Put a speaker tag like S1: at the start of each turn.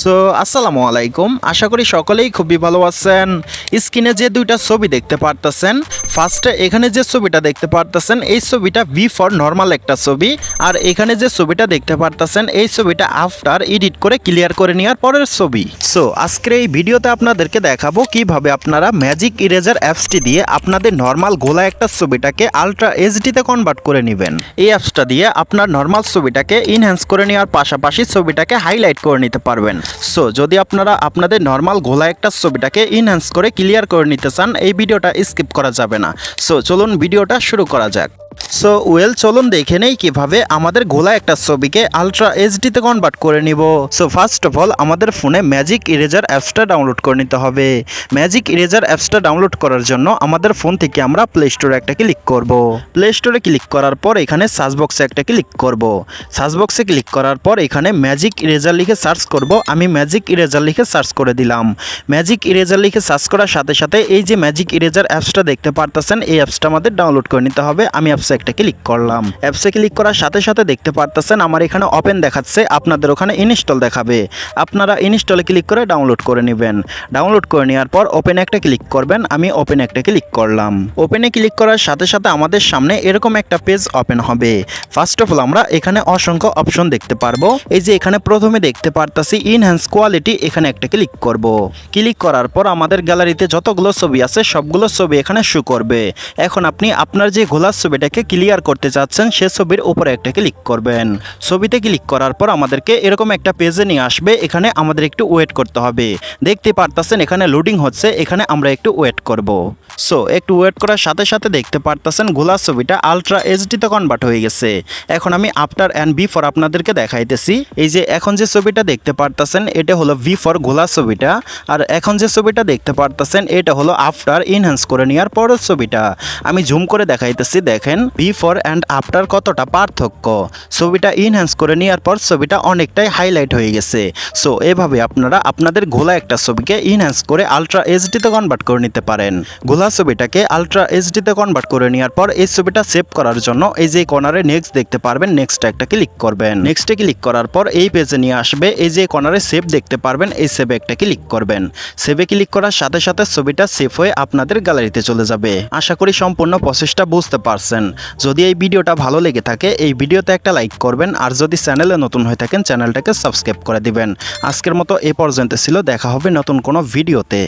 S1: So আসসালামু আলাইকুম, আশা করি সকলেই খুবই ভালো আছেন। স্ক্রিনে যে দুইটা ছবি দেখতে পারতেছেন, ফার্স্টে এখানে যে ছবিটা দেখতে পারতেছেন এই ছবিটা ভি ফর নর্মাল একটা ছবি, আর এখানে যে ছবিটা দেখতে পারতেছেন এই ছবিটা আফটার এডিট করে ক্লিয়ার করে নেওয়ার পরের ছবি। সো আজকের এই ভিডিওতে আপনাদেরকে দেখাবো কিভাবে আপনারা ম্যাজিক ইরেজার অ্যাপসটি দিয়ে আপনাদের নর্মাল গোলা একটা ছবিটাকে আলট্রা এইচডিতে কনভার্ট করে নেবেন। এই অ্যাপসটা দিয়ে আপনার নর্মাল ছবিটাকে ইনহ্যান্স করে নেওয়ার পাশাপাশি ছবিটাকে হাইলাইট করে নিতে পারবেন। সো যদি আপনারা আপনাদের নর্মাল গোলা একটা ছবিটাকে ইনহ্যান্স করে ক্লিয়ার করে নিতে চান, এই ভিডিওটা স্কিপ করা যাবে না। সো চলুন ভিডিওটা শুরু করা যাক। সো চলুন দেখে নেই কিভাবে আমাদের গোলা একটা ছবিকে আলট্রা এইচডিতে কনভার্ট করে নিব। সো ফার্স্ট অফ অল আমাদের ফোনে ম্যাজিক ইরেজার অ্যাপসটা ডাউনলোড করে নিতে হবে। ম্যাজিক ইরেজার অ্যাপসটা ডাউনলোড করার জন্য আমাদের ফোন থেকে আমরা প্লে স্টোরে একটা ক্লিক করব। প্লে স্টোরে ক্লিক করার পর এখানে সার্চ বক্সে একটা ক্লিক করব। সার্চ বক্সে ক্লিক করার পর এখানে ম্যাজিক ইরেজার লিখে সার্চ করব। আমি ম্যাজিক ইরেজার লিখে সার্চ করে দিলাম। ম্যাজিক ইরেজার লিখে সার্চ করার সাথে সাথে এই যে ম্যাজিক ইরেজার অ্যাপসটা দেখতে পারতেছেন, এই অ্যাপসটা আমাদের ডাউনলোড করে নিতে হবে। আমি অ্যাপসে একটা ক্লিক করলাম। অ্যাপসে ক্লিক করার সাথে সাথে দেখতে পারতেছেন আমার এখানে ওপেন দেখাচ্ছে, আপনাদের ওখানে ইনস্টল দেখাবে। আপনারা ইনস্টলে ক্লিক করে ডাউনলোড করে নেবেন। ডাউনলোড করে নেওয়ার পর ওপেনে একটা ক্লিক করবেন। আমি ওপেনে একটা ক্লিক করলাম। ওপেনে ক্লিক করার সাথে সাথে আমাদের সামনে এরকম একটা পেজ ওপেন হবে। ফার্স্ট অফ অল আমরা এখানে অসংখ্য অপশন দেখতে পারবো। এই যে এখানে প্রথমে দেখতে পারতাছি ইনহ্যান্স কোয়ালিটি, এখানে একটা ক্লিক করব। ক্লিক করার পর আমাদের গ্যালারিতে যতগুলো ছবি আছে সবগুলো ছবি এখানে শো করবে। এখন আপনি আপনার যে গোলার ছবিটাকে ক্লিয়ার করতে চাচ্ছেন সে ছবির উপরে একটা ক্লিক করবেন। ছবিতে ক্লিক করার পর আমাদেরকে এরকম একটা পেজে নিয়ে আসবে। এখানে আমাদের একটু ওয়েট করতে হবে। দেখতে পারতেছেন এখানে লোডিং হচ্ছে, এখানে আমরা একটু ওয়েট করব। সো একটু ওয়েট করার সাথে সাথে দেখতে পারতেছেন গোলার ছবিটা আলট্রা এইচডিতে কনভার্ট হয়ে গেছে। এখন আমি আফটার অ্যান্ড বিফোর আপনাদেরকে দেখাইতেছি। এই যে এখন যে ছবিটা দেখতে পারতেছেন এটা হলো বিফোর গোলার ছবিটা, আর এখন যে ছবিটা দেখতে পারতেছেন এটা হলো আফটার ইনহ্যান্স করে নেওয়ার পরের ছবিটা। আমি জুম করে দেখাইতেছি, দেখেন বিফোর অ্যান্ড আফটার কতটা পার্থক্য। ছবিটা ইনহ্যান্স করে নেওয়ার পর ছবিটা অনেকটাই হাইলাইট হয়ে গেছে। সো এভাবে আপনারা আপনাদের গোলা একটা ছবিকে ইনহ্যান্স করে আলট্রা এইচডিতে কনভার্ট করে নিতে পারেন। গোলা ছবিটাকে আলট্রা এইচডিতে কনভার্ট করে নেওয়ার পর এই ছবিটা সেভ করার জন্য এই যে কর্নারে নেক্সট দেখতে পারবেন, নেক্সট একটা ক্লিক করবেন। নেক্সটে ক্লিক করার পর এই পেজে নিয়ে আসবে। এই যে কর্নারে সেভ দেখতে পারবেন, এই সেভে একটা ক্লিক করবেন। সেভে ক্লিক করার সাথে সাথে ছবিটা সেভ হয়ে আপনাদের গ্যালারিতে চলে যাবে। আশা করি সম্পূর্ণ প্রসেসটা বুঝতে পারছেন। যদি এই ভিডিওটা ভালো লেগে থাকে এই ভিডিওতে একটা লাইক করবেন, আর যদি চ্যানেলে নতুন হয়ে থাকেন চ্যানেলটাকে সাবস্ক্রাইব করে দিবেন। আজকের মতো এ পর্যন্ত ছিল, দেখা হবে নতুন কোনো ভিডিওতে।